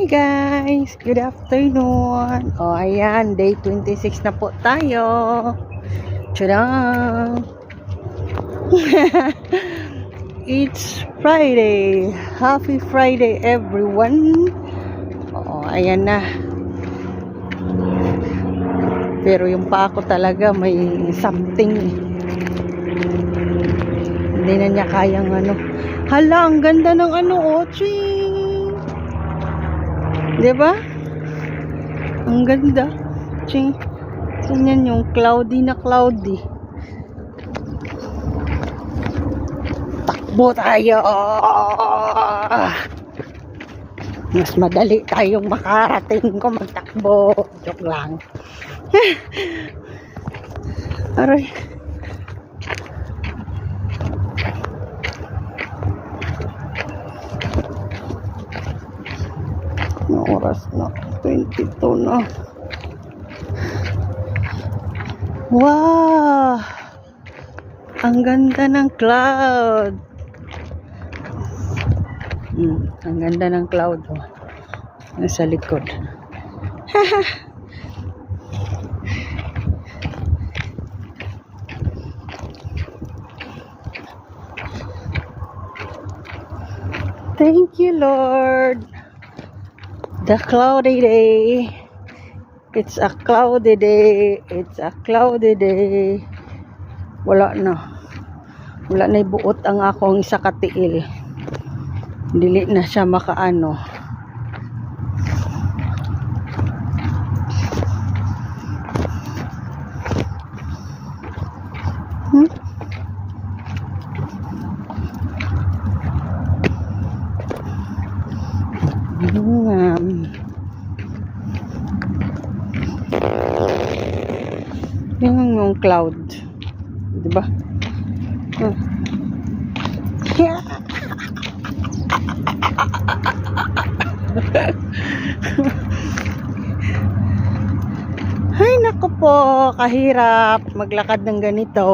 Hi guys! Good afternoon! O ayan, day 26 na po tayo. Tadang! It's Friday! Happy Friday everyone! O ayan na. Pero yung pa ako talaga may something. Hindi na niya kayang ano. Hala, ang ganda ng ano, oh, ching! Diba? Ang ganda. Ching. Tingnan yung cloudy na cloudy. Takbo tayo! Mas madali tayong makarating kung magtakbo. Joke lang. Aray. Anong oras na? 22 na. Wow! Ang ganda ng cloud. Ang ganda ng cloud. Oh. Nasa likod. Haha! Thank you, Lord. The cloudy day. It's a cloudy day. It's a cloudy day. Wala na. Wala na ibuot ang akong isa katiil. Dili na siya makaano. Yung cloud, diba? Ay, naku po, kahirap maglakad ng ganito.